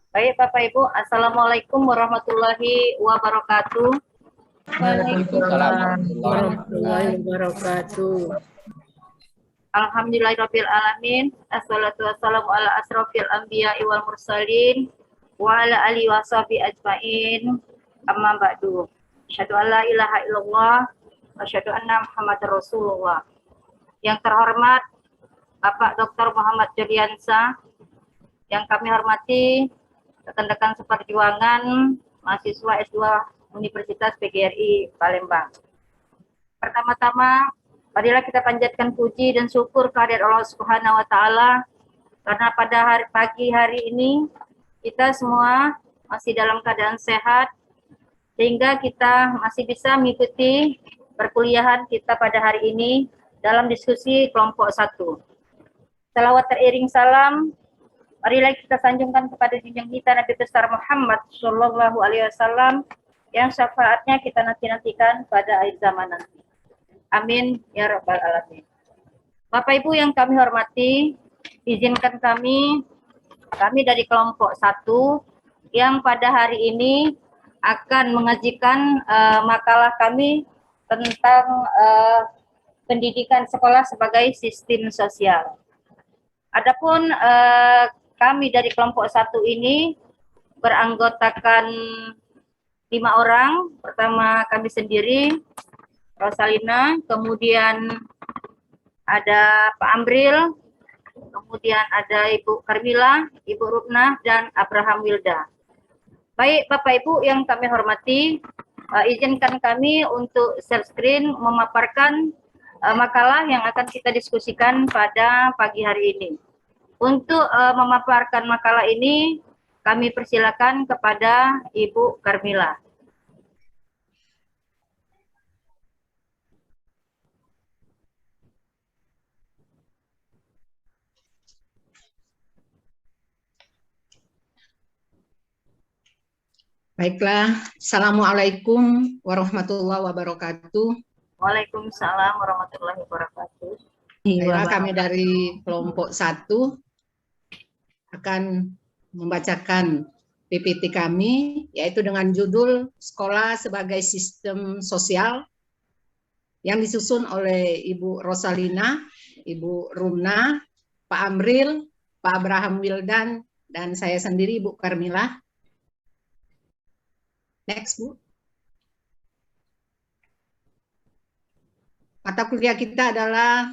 Baik Bapak Ibu, Assalamualaikum warahmatullahi wabarakatuh. Waalaikumsalam warahmatullahi wabarakatuh. Alhamdulillahirabbil alamin. Assalatu wassalamu ala asrofil anbiya'i wal mursalin wa ala alihi washabihi ajmain. Amma ba'du. Asyhadu an la ilaha illallah wa asyhadu anna Muhammadar Rasulullah. Yang terhormat Bapak Dr. Muhammad Juliansa, yang kami hormati rekan-rekan seperjuangan mahasiswa S2 Universitas PGRI Palembang. Pertama-tama, marilah kita panjatkan puji dan syukur kehadirat Allah Subhanahu wa taala karena pada pagi hari ini kita semua masih dalam keadaan sehat sehingga kita masih bisa mengikuti perkuliahan kita pada hari ini dalam diskusi kelompok 1. Salawat teriring salam marilah kita sanjungkan kepada junjungan kita Nabi besar Muhammad Shallallahu Alaihi Wasallam yang syafaatnya kita nanti-nantikan pada akhir zaman nanti. Amin ya rabbal alamin. Bapak Ibu yang kami hormati, izinkan kami dari kelompok 1 yang pada hari ini akan mengajikan makalah kami tentang pendidikan sekolah sebagai sistem sosial. Adapun kami dari kelompok 1 ini beranggotakan 5 orang. Pertama kami sendiri, Rosalina, kemudian ada Pak Amril, kemudian ada Ibu Karmila, Ibu Rupnah, dan Abraham Wilda. Baik Bapak Ibu yang kami hormati, izinkan kami untuk share screen memaparkan makalah yang akan kita diskusikan pada pagi hari ini. Untuk memaparkan makalah ini, kami persilakan kepada Ibu Karmila. Baiklah, Assalamualaikum warahmatullahi wabarakatuh. Waalaikumsalam warahmatullahi wabarakatuh. Baiklah, kami dari kelompok 1 akan membacakan PPT kami, yaitu dengan judul Sekolah sebagai Sistem Sosial, yang disusun oleh Ibu Rosalina, Ibu Rumna, Pak Amril, Pak Abraham Wildan, dan saya sendiri Ibu Karmila. Next, Bu. Mata kuliah kita adalah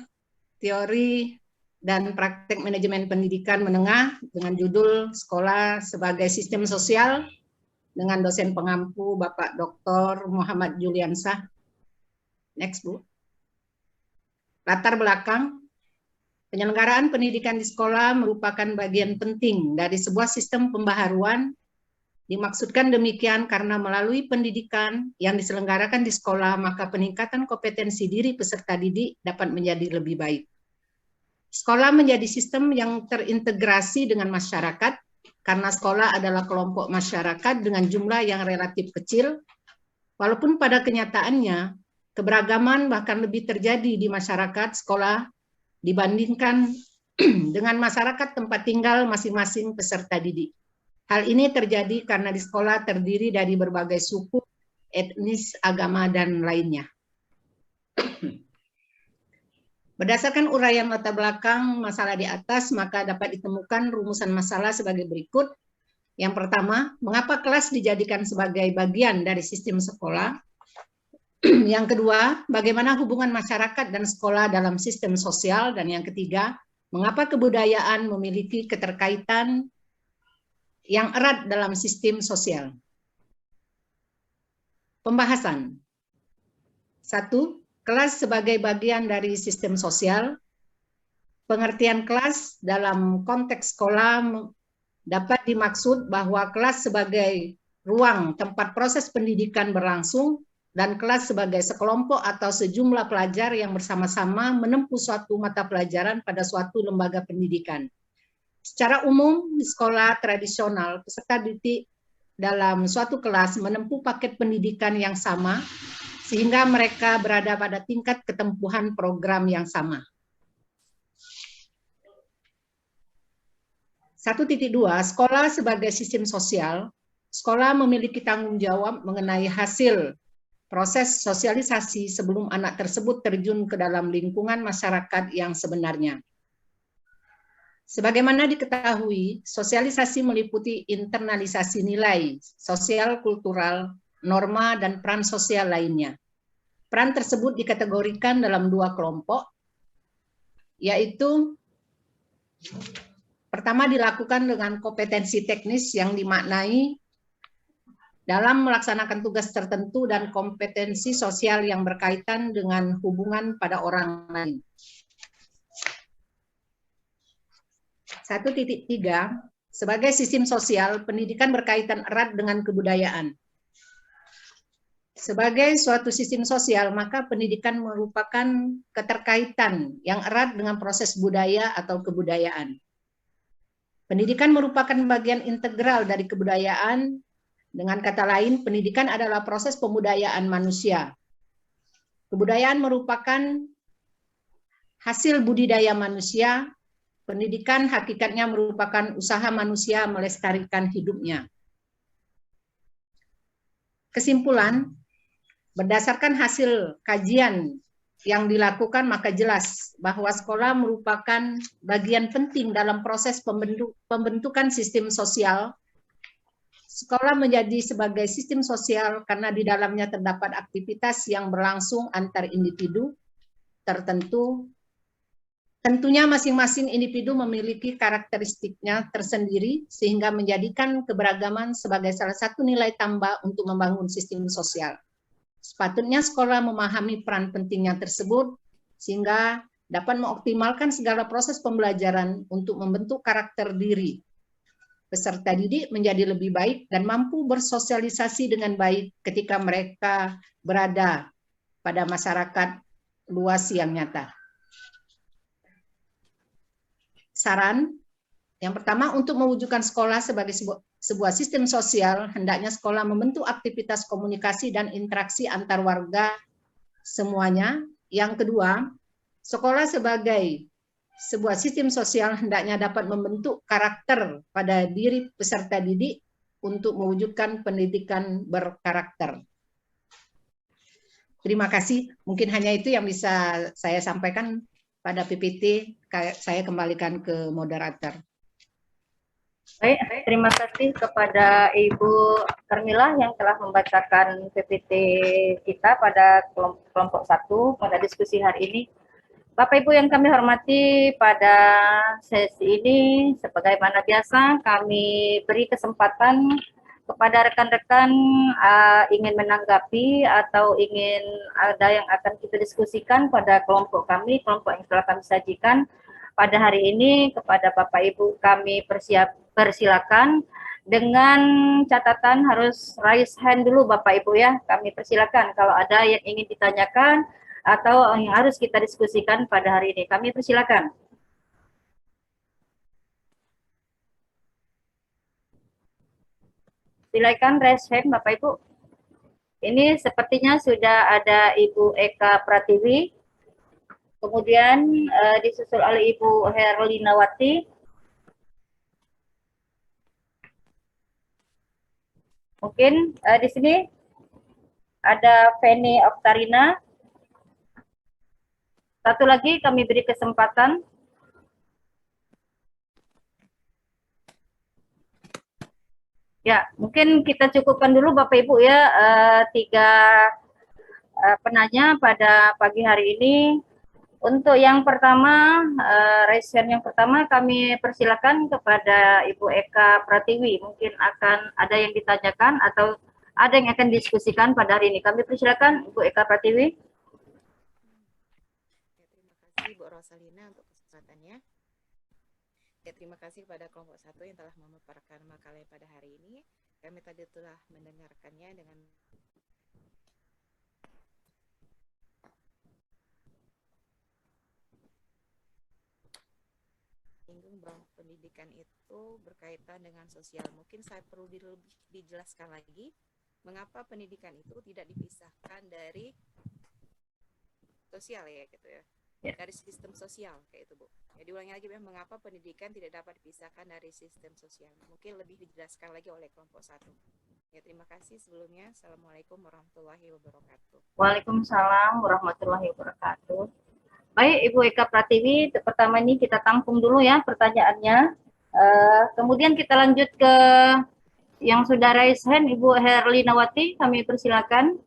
Teori dan Praktek Manajemen Pendidikan Menengah dengan judul Sekolah sebagai Sistem Sosial dengan dosen pengampu Bapak Dr. Muhammad Juliansa. Next, Bu. Latar belakang. Penyelenggaraan pendidikan di sekolah merupakan bagian penting dari sebuah sistem pembaharuan. Dimaksudkan demikian karena melalui pendidikan yang diselenggarakan di sekolah, maka peningkatan kompetensi diri peserta didik dapat menjadi lebih baik. Sekolah menjadi sistem yang terintegrasi dengan masyarakat, karena sekolah adalah kelompok masyarakat dengan jumlah yang relatif kecil, walaupun pada kenyataannya keberagaman bahkan lebih terjadi di masyarakat sekolah dibandingkan dengan masyarakat tempat tinggal masing-masing peserta didik. Hal ini terjadi karena di sekolah terdiri dari berbagai suku, etnis, agama, dan lainnya. Berdasarkan uraian latar belakang masalah di atas, maka dapat ditemukan rumusan masalah sebagai berikut. Yang pertama, mengapa kelas dijadikan sebagai bagian dari sistem sekolah? Yang kedua, bagaimana hubungan masyarakat dan sekolah dalam sistem sosial? Dan yang ketiga, mengapa kebudayaan memiliki keterkaitan yang erat dalam sistem sosial. Pembahasan. 1. Kelas sebagai bagian dari sistem sosial. Pengertian kelas dalam konteks sekolah dapat dimaksud bahwa kelas sebagai ruang tempat proses pendidikan berlangsung dan kelas sebagai sekelompok atau sejumlah pelajar yang bersama-sama menempuh suatu mata pelajaran pada suatu lembaga pendidikan. Secara umum, di sekolah tradisional, peserta didik dalam suatu kelas menempuh paket pendidikan yang sama, sehingga mereka berada pada tingkat ketempuhan program yang sama. 1.2, sekolah sebagai sistem sosial. Sekolah memiliki tanggung jawab mengenai hasil proses sosialisasi sebelum anak tersebut terjun ke dalam lingkungan masyarakat yang sebenarnya. Sebagaimana diketahui, sosialisasi meliputi internalisasi nilai sosial, kultural, norma, dan peran sosial lainnya. Peran tersebut dikategorikan dalam 2 kelompok, yaitu pertama dilakukan dengan kompetensi teknis yang dimaknai dalam melaksanakan tugas tertentu dan kompetensi sosial yang berkaitan dengan hubungan pada orang lain. 1.3, sebagai sistem sosial, pendidikan berkaitan erat dengan kebudayaan. Sebagai suatu sistem sosial, maka pendidikan merupakan keterkaitan yang erat dengan proses budaya atau kebudayaan. Pendidikan merupakan bagian integral dari kebudayaan. Dengan kata lain, pendidikan adalah proses pembudayaan manusia. Kebudayaan merupakan hasil budidaya manusia. Pendidikan hakikatnya merupakan usaha manusia melestarikan hidupnya. Kesimpulan, berdasarkan hasil kajian yang dilakukan, maka jelas bahwa sekolah merupakan bagian penting dalam proses pembentukan sistem sosial. Sekolah menjadi sebagai sistem sosial karena di dalamnya terdapat aktivitas yang berlangsung antar individu tertentu. Tentunya masing-masing individu memiliki karakteristiknya tersendiri sehingga menjadikan keberagaman sebagai salah satu nilai tambah untuk membangun sistem sosial. Sepatutnya sekolah memahami peran pentingnya tersebut sehingga dapat mengoptimalkan segala proses pembelajaran untuk membentuk karakter diri peserta didik menjadi lebih baik dan mampu bersosialisasi dengan baik ketika mereka berada pada masyarakat luas yang nyata. Saran, yang pertama, untuk mewujudkan sekolah sebagai sebuah sistem sosial, hendaknya sekolah membentuk aktivitas komunikasi dan interaksi antar warga semuanya. Yang kedua, sekolah sebagai sebuah sistem sosial hendaknya dapat membentuk karakter pada diri peserta didik untuk mewujudkan pendidikan berkarakter. Terima kasih. Mungkin hanya itu yang bisa saya sampaikan pada PPT. Saya kembalikan ke moderator. Baik, terima kasih kepada Ibu Carmila yang telah membacakan PPT kita pada kelompok 1 pada diskusi hari ini. Bapak Ibu yang kami hormati, pada sesi ini sebagaimana biasa kami beri kesempatan kepada rekan-rekan ingin menanggapi atau ingin ada yang akan kita diskusikan pada kelompok kami, kelompok yang telah kami sajikan pada hari ini. Kepada Bapak Ibu kami persilakan dengan catatan harus raise hand dulu Bapak Ibu ya. Kami persilakan kalau ada yang ingin ditanyakan atau yang harus kita diskusikan pada hari ini. Kami persilakan. Silakan raise hand Bapak Ibu. Ini sepertinya sudah ada Ibu Eka Pratiwi, kemudian disusul oleh Ibu Herlinawati. Mungkin di sini ada Feni Oktarina. Satu lagi kami beri kesempatan. Ya, mungkin kita cukupkan dulu Bapak Ibu ya 3 penanya pada pagi hari ini. Untuk yang pertama, raise hand yang pertama kami persilakan kepada Ibu Eka Pratiwi. Mungkin akan ada yang ditanyakan atau ada yang akan diskusikan pada hari ini. Kami persilakan Ibu Eka Pratiwi. Bu Rosalina untuk kesempatannya. Ya, terima kasih kepada kelompok 1 yang telah memaparkan makalah pada hari ini. Kami tadi telah mendengarkannya dengan bahwa pendidikan itu berkaitan dengan sosial. Mungkin saya perlu dijelaskan lagi mengapa pendidikan itu tidak dipisahkan dari sosial ya gitu ya. dari sistem sosial kayak itu Bu. Ya, diulangi lagi ya, mengapa pendidikan tidak dapat dipisahkan dari sistem sosial. Mungkin lebih dijelaskan lagi oleh kelompok 1. Ya, terima kasih sebelumnya. Assalamualaikum warahmatullahi wabarakatuh. Waalaikumsalam warahmatullahi wabarakatuh. Baik, Ibu Eka Pratiwi, pertama ini kita tampung dulu ya pertanyaannya. Kemudian kita lanjut ke yang sudah raise hand, Ibu Herlinawati, kami persilakan.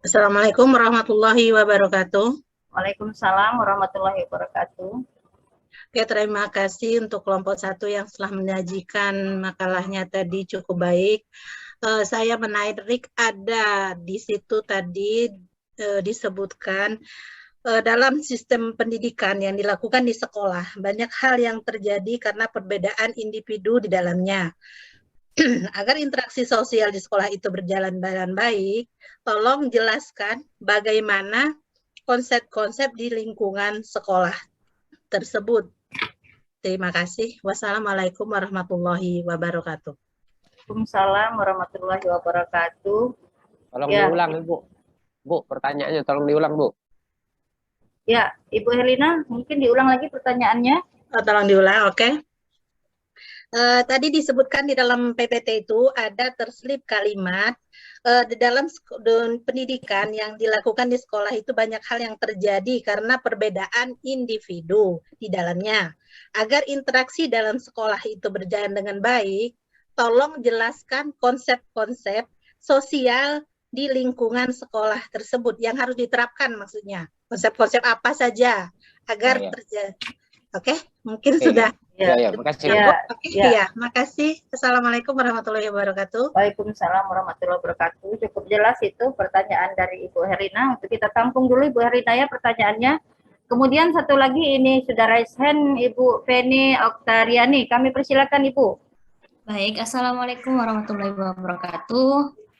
Assalamualaikum warahmatullahi wabarakatuh. Waalaikumsalam warahmatullahi wabarakatuh. Oke, terima kasih untuk kelompok 1 yang telah menyajikan makalahnya tadi cukup baik. Saya menarik ada di situ tadi disebutkan dalam sistem pendidikan yang dilakukan di sekolah, banyak hal yang terjadi karena perbedaan individu di dalamnya. Agar interaksi sosial di sekolah itu berjalan dengan baik, tolong jelaskan bagaimana konsep-konsep di lingkungan sekolah tersebut. Terima kasih. Wassalamualaikum warahmatullahi wabarakatuh. Waalaikumsalam warahmatullahi wabarakatuh. Tolong Ya. diulang, Bu. Bu, pertanyaannya tolong diulang, Bu. Ya, Ibu Herlina, mungkin diulang lagi pertanyaannya. Tolong diulang, oke. Tadi disebutkan di dalam PPT itu ada terselip kalimat di dalam pendidikan yang dilakukan di sekolah itu banyak hal yang terjadi karena perbedaan individu di dalamnya. Agar interaksi dalam sekolah itu berjalan dengan baik, tolong jelaskan konsep-konsep sosial di lingkungan sekolah tersebut yang harus diterapkan maksudnya. Konsep-konsep apa saja agar terjadi. Oke, mungkin sudah. Ya, makasih. Oke, ya, makasih. Assalamualaikum warahmatullahi wabarakatuh. Waalaikumsalam warahmatullahi wabarakatuh. Cukup jelas itu pertanyaan dari Ibu Herlina. Untuk kita tampung dulu Ibu Herlina ya pertanyaannya. Kemudian satu lagi ini sudah raise hand Ibu Feni Oktariani. Kami persilakan Ibu. Baik, Assalamualaikum warahmatullahi wabarakatuh.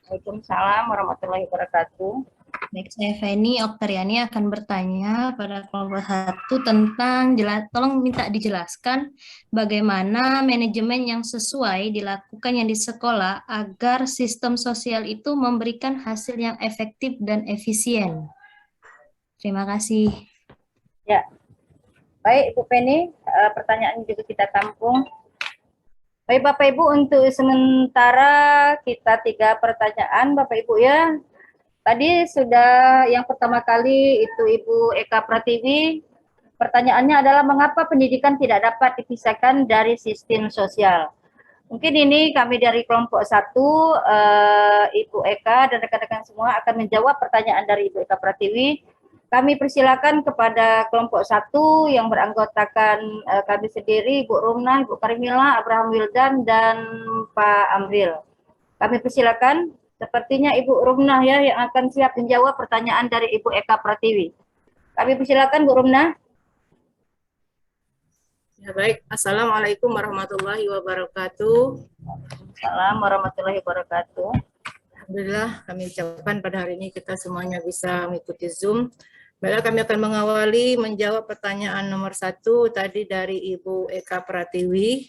Waalaikumsalam warahmatullahi wabarakatuh. Baik, saya Feni Oktariani akan bertanya pada kelompok 1 tentang, tolong minta dijelaskan bagaimana manajemen yang sesuai dilakukan yang di sekolah agar sistem sosial itu memberikan hasil yang efektif dan efisien. Terima kasih. Ya, baik Ibu Feni, pertanyaan juga kita tampung. Baik Bapak Ibu, untuk sementara kita 3 pertanyaan Bapak Ibu ya. Tadi sudah yang pertama kali itu Ibu Eka Pratiwi, pertanyaannya adalah mengapa pendidikan tidak dapat dipisahkan dari sistem sosial. Mungkin ini kami dari kelompok 1, Ibu Eka dan rekan-rekan semua akan menjawab pertanyaan dari Ibu Eka Pratiwi. Kami persilakan kepada kelompok 1 yang beranggotakan kami sendiri, Ibu Rumnah, Ibu Karimila, Abraham Wildan, dan Pak Amril. Kami persilakan. Sepertinya Ibu Rumnah ya yang akan siap menjawab pertanyaan dari Ibu Eka Pratiwi. Kami persilakan Bu Rumnah. Ya baik, Assalamualaikum warahmatullahi wabarakatuh. Assalamualaikum warahmatullahi wabarakatuh. Alhamdulillah kami ucapkan pada hari ini kita semuanya bisa mengikuti Zoom. Baiklah, kami akan mengawali menjawab pertanyaan nomor 1 tadi dari Ibu Eka Pratiwi.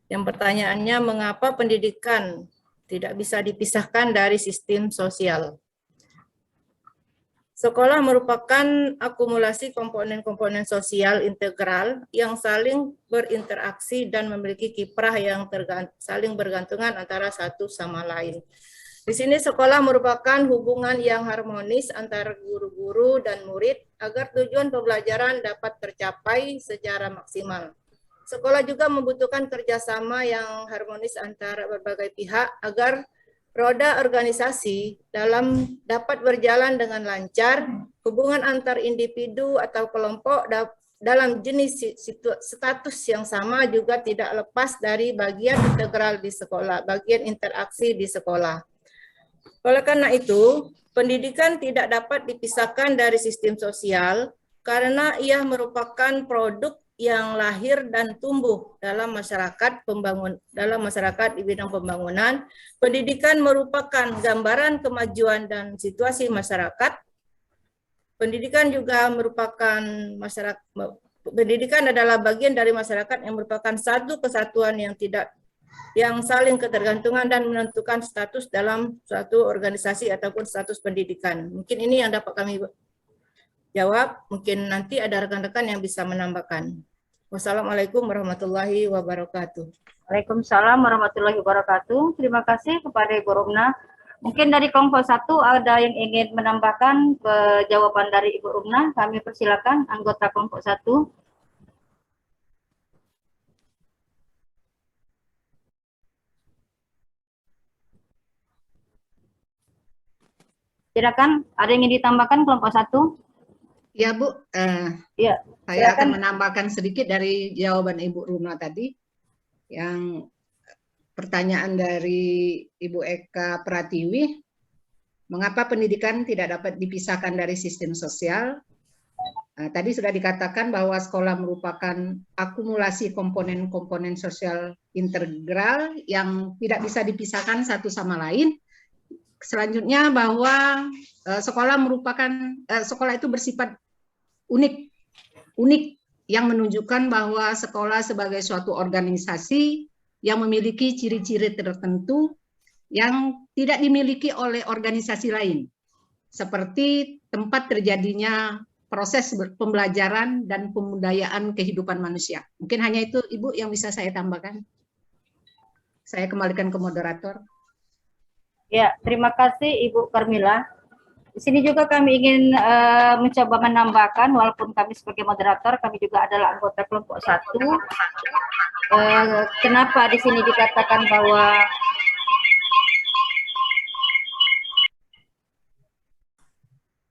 Yang pertanyaannya, mengapa pendidikan tidak bisa dipisahkan dari sistem sosial? Sekolah merupakan akumulasi komponen-komponen sosial integral yang saling berinteraksi dan memiliki kiprah yang saling bergantungan antara satu sama lain. Di sini sekolah merupakan hubungan yang harmonis antara guru-guru dan murid agar tujuan pembelajaran dapat tercapai secara maksimal. Sekolah juga membutuhkan kerjasama yang harmonis antara berbagai pihak agar roda organisasi dapat berjalan dengan lancar. Hubungan antar individu atau kelompok dalam jenis status yang sama juga tidak lepas dari bagian integral di sekolah, bagian interaksi di sekolah. Oleh karena itu, pendidikan tidak dapat dipisahkan dari sistem sosial karena ia merupakan produk yang lahir dan tumbuh dalam masyarakat di bidang pembangunan. Pendidikan merupakan gambaran kemajuan dan situasi masyarakat. Pendidikan juga merupakan pendidikan adalah bagian dari masyarakat yang merupakan satu kesatuan yang saling ketergantungan dan menentukan status dalam suatu organisasi ataupun status pendidikan. Mungkin ini yang dapat kami jawab. Mungkin nanti ada rekan-rekan yang bisa menambahkan. Wassalamualaikum warahmatullahi wabarakatuh. Waalaikumsalam warahmatullahi wabarakatuh. Terima kasih kepada Ibu Rumna. Mungkin dari kelompok 1 ada yang ingin menambahkan ke jawaban dari Ibu Rumna. Kami persilakan anggota kelompok 1. Silakan, ada yang ingin ditambahkan kelompok 1? Ya Bu, Ya, saya silakan. akan menambahkan sedikit dari jawaban Ibu Rumna tadi. Yang pertanyaan dari Ibu Eka Pratiwi, mengapa pendidikan tidak dapat dipisahkan dari sistem sosial? Tadi sudah dikatakan bahwa sekolah merupakan akumulasi komponen-komponen sosial integral yang tidak bisa dipisahkan satu sama lain. Selanjutnya bahwa sekolah itu bersifat unik yang menunjukkan bahwa sekolah sebagai suatu organisasi yang memiliki ciri-ciri tertentu yang tidak dimiliki oleh organisasi lain, seperti tempat terjadinya proses pembelajaran dan pembudayaan kehidupan manusia. Mungkin hanya itu Ibu yang bisa saya tambahkan. Saya kembalikan ke moderator. Ya, terima kasih Ibu Karmila. Di sini juga kami ingin mencoba menambahkan, walaupun kami sebagai moderator, kami juga adalah anggota kelompok 1. Kenapa di sini dikatakan bahwa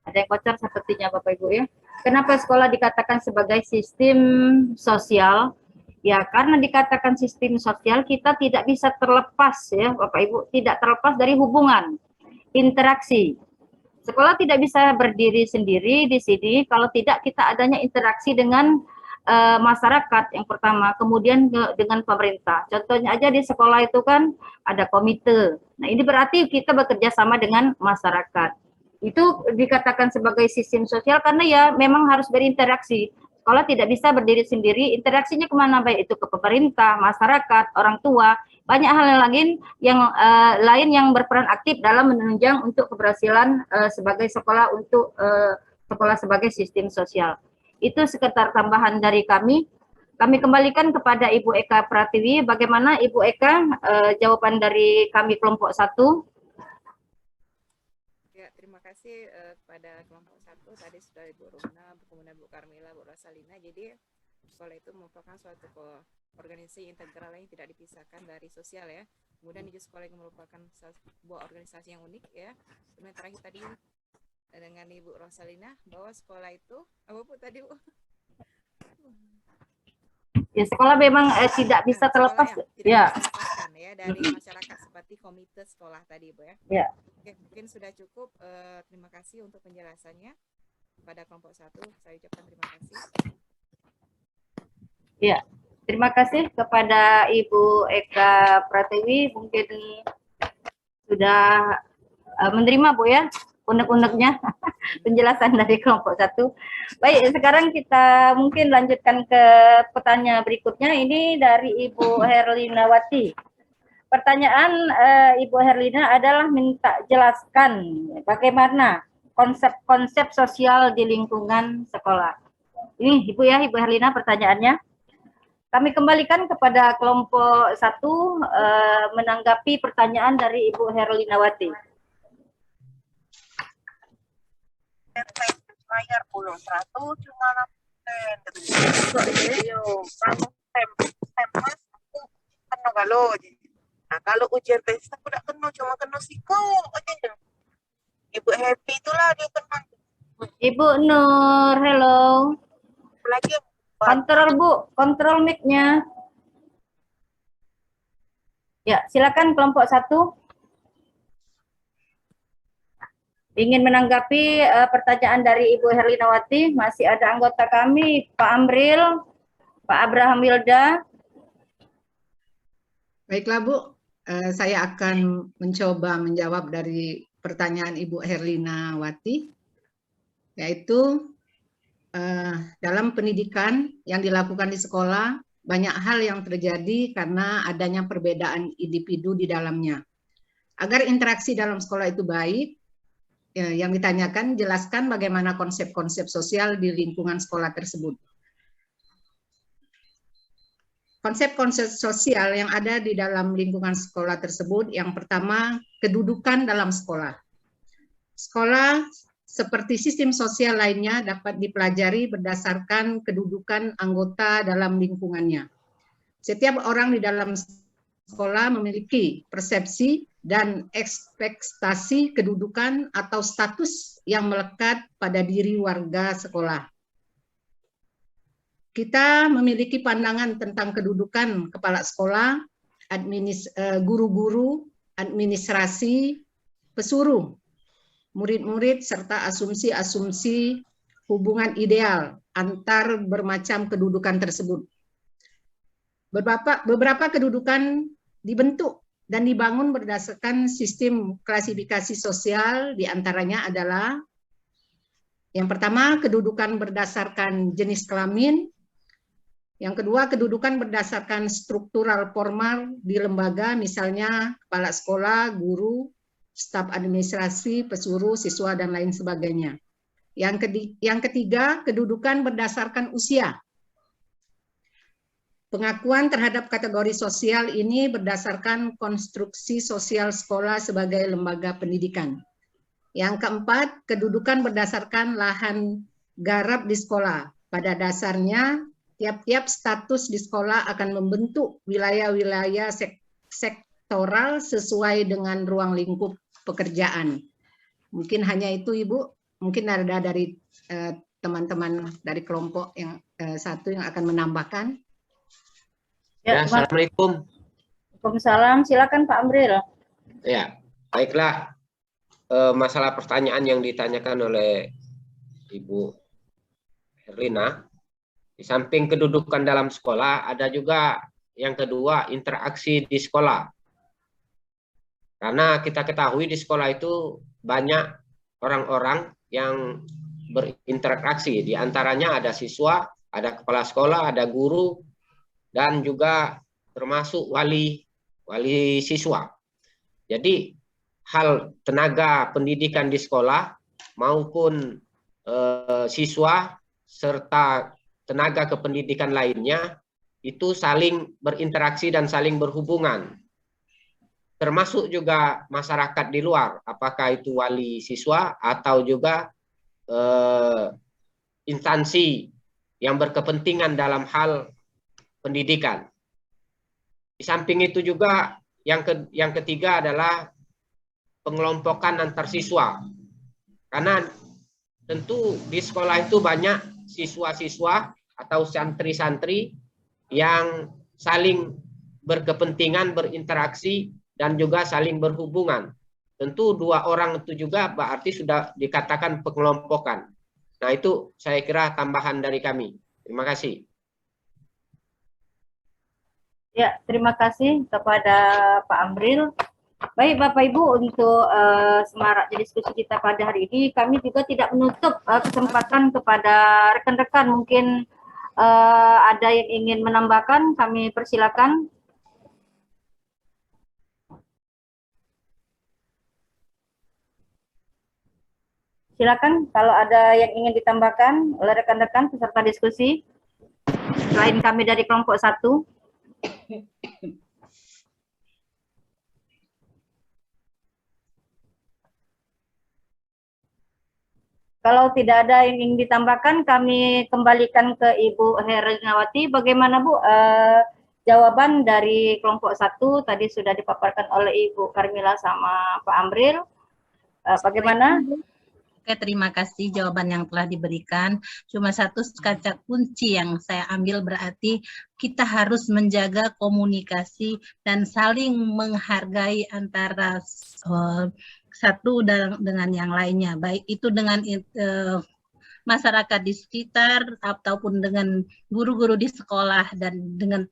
ada yang bocor sepertinya Bapak Ibu ya. Kenapa sekolah dikatakan sebagai sistem sosial? Ya, karena dikatakan sistem sosial, kita tidak bisa terlepas ya Bapak Ibu, tidak terlepas dari hubungan, interaksi. Sekolah tidak bisa berdiri sendiri di sini kalau tidak kita adanya interaksi dengan masyarakat yang pertama, kemudian dengan pemerintah. Contohnya aja di sekolah itu kan ada komite. Nah, ini berarti kita bekerja sama dengan masyarakat. Itu dikatakan sebagai sistem sosial karena ya memang harus berinteraksi. Sekolah tidak bisa berdiri sendiri, interaksinya kemana, baik itu ke pemerintah, masyarakat, orang tua, banyak hal yang lain yang berperan aktif dalam menunjang untuk keberhasilan sebagai sekolah untuk sekolah sebagai sistem sosial. Itu sekedar tambahan dari kami. Kami kembalikan kepada Ibu Eka Pratiwi. Bagaimana Ibu Eka jawaban dari kami kelompok 1? Ya, terima kasih kepada kelompok 1. Tadi sudah Ibu Rumna, kemudian Bu Karmila, Bu Rosalina. Jadi sekolah itu merupakan suatu organisasi integral yang tidak dipisahkan dari sosial ya. Kemudian di sekolah yang merupakan sebuah organisasi yang unik ya. Kemudian terakhir tadi dengan Ibu Rosalina bahwa sekolah itu apa Bu tadi Bu? Ya, sekolah memang tidak bisa terlepas ya dari masyarakat seperti komite sekolah tadi Bu ya. Ya. Oke, mungkin sudah cukup. Terima kasih untuk penjelasannya kepada kelompok 1. Saya ucapkan terima kasih. Ya, terima kasih kepada Ibu Eka Pratiwi. Mungkin sudah menerima Bu ya unek-uneknya penjelasan dari kelompok 1. Baik, sekarang kita mungkin lanjutkan ke pertanyaan berikutnya. Ini dari Ibu Herlinawati. Pertanyaan Ibu Herlina adalah minta jelaskan bagaimana konsep-konsep sosial di lingkungan sekolah. Ini Ibu ya, Ibu Herlina pertanyaannya. Kami kembalikan kepada kelompok 1 menanggapi pertanyaan dari Ibu Herlinawati. Bayar puluh 100 cuma 6%. Nah, kalau ujian tes aku tak kena, cuma kena siko aja. Ibu Happy itulah dia kena. Ibu Nur, hello. Lagi kontrol Bu, kontrol mic-nya. Ya, silakan kelompok 1. Ingin menanggapi pertanyaan dari Ibu Herlinawati, masih ada anggota kami, Pak Amril, Pak Abraham Wilda. Baiklah Bu, saya akan mencoba menjawab dari pertanyaan Ibu Herlinawati, yaitu dalam pendidikan yang dilakukan di sekolah, banyak hal yang terjadi karena adanya perbedaan individu di dalamnya. Agar interaksi dalam sekolah itu baik, yang ditanyakan, jelaskan bagaimana konsep-konsep sosial di lingkungan sekolah tersebut. Konsep-konsep sosial yang ada di dalam lingkungan sekolah tersebut, yang pertama, kedudukan dalam sekolah. Sekolah seperti sistem sosial lainnya dapat dipelajari berdasarkan kedudukan anggota dalam lingkungannya. Setiap orang di dalam sekolah memiliki persepsi dan ekspektasi kedudukan atau status yang melekat pada diri warga sekolah. Kita memiliki pandangan tentang kedudukan kepala sekolah, guru-guru, administrasi, pesuruh, murid-murid, serta asumsi-asumsi hubungan ideal antar bermacam kedudukan tersebut. Beberapa kedudukan dibentuk dan dibangun berdasarkan sistem klasifikasi sosial, diantaranya adalah yang pertama, kedudukan berdasarkan jenis kelamin. Yang kedua, kedudukan berdasarkan struktural formal di lembaga, misalnya kepala sekolah, guru, staf administrasi, pesuruh, siswa, dan lain sebagainya. Yang ketiga, kedudukan berdasarkan usia. Pengakuan terhadap kategori sosial ini berdasarkan konstruksi sosial sekolah sebagai lembaga pendidikan. Yang keempat, kedudukan berdasarkan lahan garap di sekolah. Pada dasarnya, tiap-tiap status di sekolah akan membentuk wilayah-wilayah sektoral sesuai dengan ruang lingkup pekerjaan. Mungkin hanya itu, Ibu. Mungkin ada dari teman-teman dari kelompok yang satu yang akan menambahkan. Ya, Assalamualaikum. Waalaikumsalam, silakan Pak Amril. Ya, baiklah. Masalah pertanyaan yang ditanyakan oleh Ibu Herlina, di samping kedudukan dalam sekolah, ada juga yang kedua, interaksi di sekolah. Karena kita ketahui di sekolah itu banyak orang-orang yang berinteraksi. Di antaranya ada siswa, ada kepala sekolah, ada guru, dan juga termasuk wali siswa. Jadi hal tenaga pendidikan di sekolah maupun siswa serta tenaga kependidikan lainnya itu saling berinteraksi dan saling berhubungan. Termasuk juga masyarakat di luar, apakah itu wali siswa atau juga instansi yang berkepentingan dalam hal pendidikan. Di samping itu juga yang ketiga adalah pengelompokan antar siswa. Karena tentu di sekolah itu banyak siswa-siswa atau santri-santri yang saling berkepentingan, berinteraksi, dan juga saling berhubungan. Tentu dua orang itu juga berarti sudah dikatakan pengelompokan. Nah, itu saya kira tambahan dari kami. Terima kasih. Ya, terima kasih kepada Pak Amril. Baik Bapak Ibu, untuk semarak diskusi kita pada hari ini, kami juga tidak menutup kesempatan kepada rekan-rekan. Mungkin ada yang ingin menambahkan, kami persilakan. Silakan kalau ada yang ingin ditambahkan oleh rekan-rekan peserta diskusi, selain kami dari kelompok 1. Kalau tidak ada yang ingin ditambahkan, kami kembalikan ke Ibu Herlinawati. Bagaimana Bu, jawaban dari kelompok 1 tadi sudah dipaparkan oleh Ibu Karmila sama Pak Amril. Bagaimana? Oke, terima kasih jawaban yang telah diberikan. Cuma satu kata kunci yang saya ambil berarti kita harus menjaga komunikasi dan saling menghargai antara satu dengan yang lainnya, baik itu dengan masyarakat di sekitar ataupun dengan guru-guru di sekolah dan dengan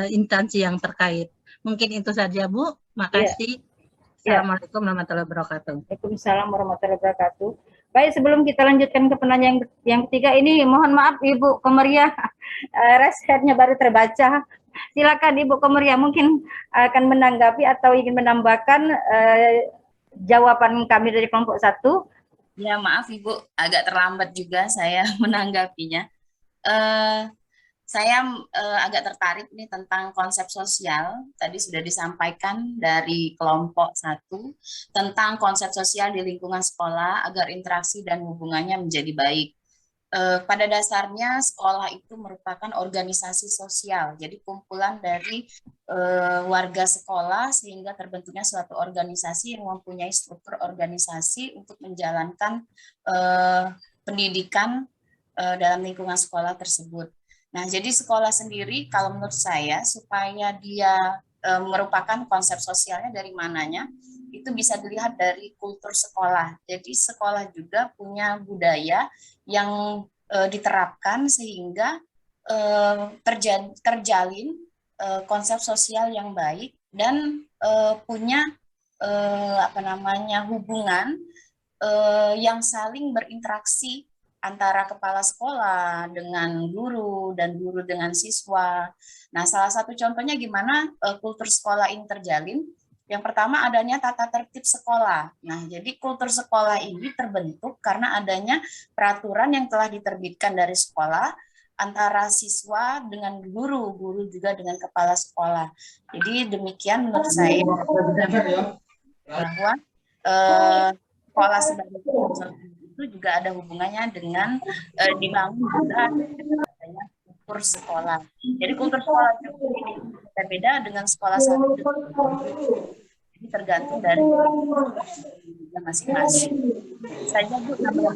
instansi yang terkait. Mungkin itu saja Bu, makasih. Ya. Assalamualaikum warahmatullahi wabarakatuh. Waalaikumsalam warahmatullahi wabarakatuh. Baik, sebelum kita lanjutkan ke penanya yang ketiga ini, mohon maaf Ibu Komeria, raise-hand-nya baru terbaca. Silakan Ibu Komeria, mungkin akan menanggapi atau ingin menambahkan jawaban kami dari kelompok 1 Ya, maaf Ibu, agak terlambat juga saya menanggapinya. Eh, saya agak tertarik nih tentang konsep sosial. Tadi sudah disampaikan dari kelompok 1 tentang konsep sosial di lingkungan sekolah agar interaksi dan hubungannya menjadi baik. Pada dasarnya sekolah itu merupakan organisasi sosial, jadi kumpulan dari warga sekolah sehingga terbentuknya suatu organisasi yang mempunyai struktur organisasi untuk menjalankan pendidikan dalam lingkungan sekolah tersebut. Nah, jadi sekolah sendiri kalau menurut saya supaya dia merupakan konsep sosialnya dari mananya, itu bisa dilihat dari kultur sekolah. Jadi sekolah juga punya budaya yang diterapkan sehingga terjalin konsep sosial yang baik dan punya hubungan yang saling berinteraksi antara kepala sekolah dengan guru dan guru dengan siswa. Nah, salah satu contohnya gimana kultur sekolah ini terjalin. Yang pertama adanya tata tertib sekolah. Nah, jadi kultur sekolah ini terbentuk karena adanya peraturan yang telah diterbitkan dari sekolah antara siswa dengan guru, guru juga dengan kepala sekolah. Jadi demikian menurut saya bahwa sekolah sebagai kultur itu juga ada hubungannya dengan dibangun juga adanya kultur sekolah. Jadi kultur sekolah juga ini berbeda dengan sekolah satu. Ini tergantung dari masing-masing. Saja Bu, terima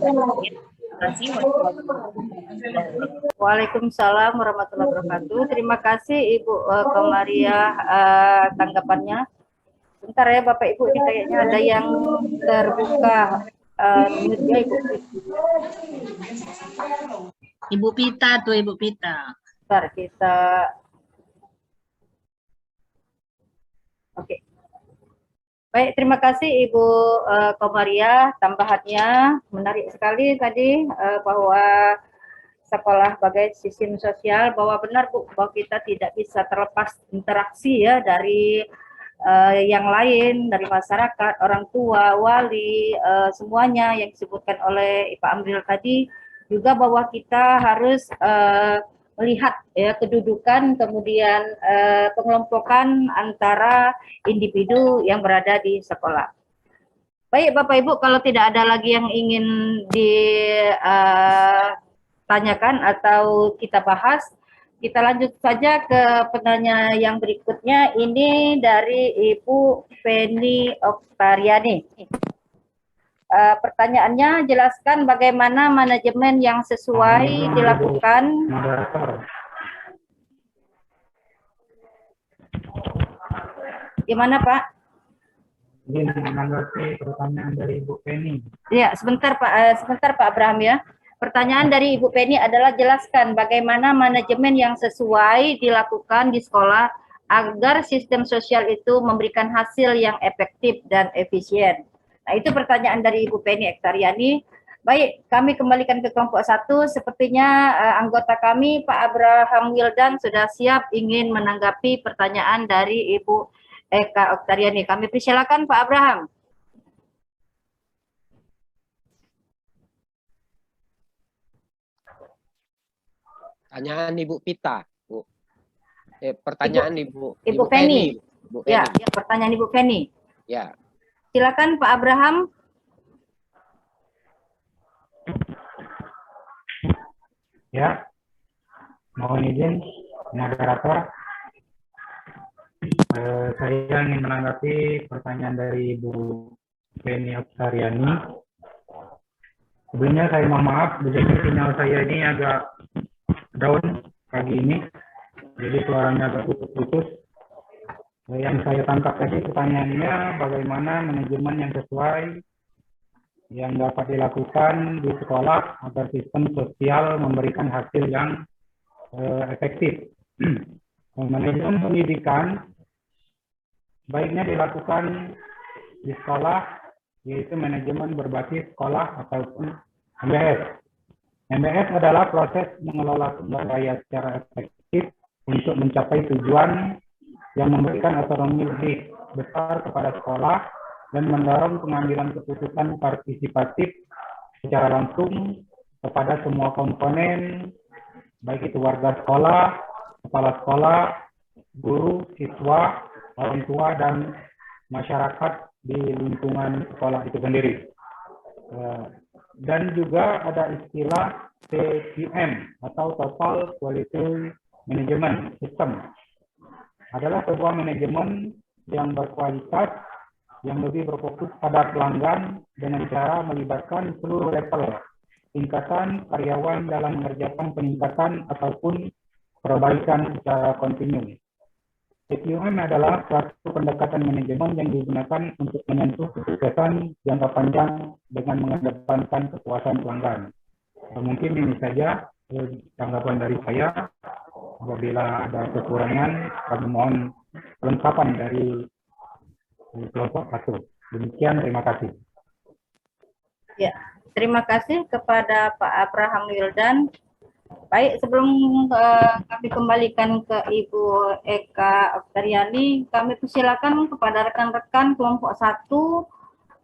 kasih. Waalaikumsalam warahmatullahi wabarakatuh. Terima kasih Ibu Komariah tanggapannya. Bentar ya Bapak Ibu, ini kayaknya ada yang terbuka mute-nya Ibu. Ibu Pita tuh, Ibu Pita. Bentar kita. Oke. Baik, terima kasih Ibu Komariah, tambahannya menarik sekali tadi bahwa sekolah sebagai sistem sosial, bahwa benar Bu, bahwa kita tidak bisa terlepas interaksi ya dari yang lain, dari masyarakat, orang tua, wali, semuanya yang disebutkan oleh Pak Amril tadi, juga bahwa kita harus melihat ya kedudukan kemudian pengelompokan antara individu yang berada di sekolah. Baik Bapak Ibu, kalau tidak ada lagi yang ingin ditanyakan atau kita bahas, kita lanjut saja ke penanya yang berikutnya. Ini dari Ibu Penny Oktariani. Pertanyaannya, jelaskan bagaimana manajemen yang sesuai dilakukan. Gimana Pak? Ini menanggapi pertanyaan dari Ibu Penny. Ya, sebentar Pak Abraham ya. Pertanyaan dari Ibu Penny adalah jelaskan bagaimana manajemen yang sesuai dilakukan di sekolah agar sistem sosial itu memberikan hasil yang efektif dan efisien. Nah, itu pertanyaan dari Ibu Penny Oktariani. Baik, kami kembalikan ke kelompok 1. Sepertinya anggota kami, Pak Abraham Wildan, sudah siap ingin menanggapi pertanyaan dari Ibu Eka Oktariani. Kami persilakan Pak Abraham. Pertanyaan Ibu Pita, Bu. Pertanyaan Ibu Penny. Bu Ya, Penny. ya, pertanyaan Ibu Penny. Ya. Silakan Pak Abraham. Ya, mohon izin moderator. Saya ingin menanggapi pertanyaan dari Ibu Penny Oktariani. Sebelumnya saya mohon maaf, jadi sinyal saya ini agak down pagi ini, jadi suaranya agak putus-putus. Yang saya tangkap tadi pertanyaannya, bagaimana manajemen yang sesuai yang dapat dilakukan di sekolah agar sistem sosial memberikan hasil yang efektif. Manajemen pendidikan baiknya dilakukan di sekolah, yaitu manajemen berbasis sekolah ataupun MBS. MBS adalah proses mengelola sumber daya secara efektif untuk mencapai tujuan yang memberikan otonomi lebih besar kepada sekolah dan mendorong pengambilan keputusan partisipatif secara langsung kepada semua komponen, baik itu warga sekolah, kepala sekolah, guru, siswa, orang tua, dan masyarakat di lingkungan sekolah itu sendiri. Dan juga ada istilah TQM atau Total Quality Management System. Adalah sebuah manajemen yang berkualitas, yang lebih berfokus pada pelanggan dengan cara melibatkan seluruh level tingkatan karyawan dalam mengerjakan peningkatan ataupun perbaikan secara kontinu. TQM adalah suatu pendekatan manajemen yang digunakan untuk menyentuh kesuksesan jangka panjang dengan mengedepankan kepuasan pelanggan. Mungkin ini saja tanggapan dari saya. Apabila ada kekurangan, kami mohon kelengkapan dari kelompok 1. Demikian, terima kasih. Ya, terima kasih kepada Pak Abraham Wildan. Baik, sebelum kami kembalikan ke Ibu Eka Oktaryani, kami persilakan kepada rekan-rekan kelompok 1,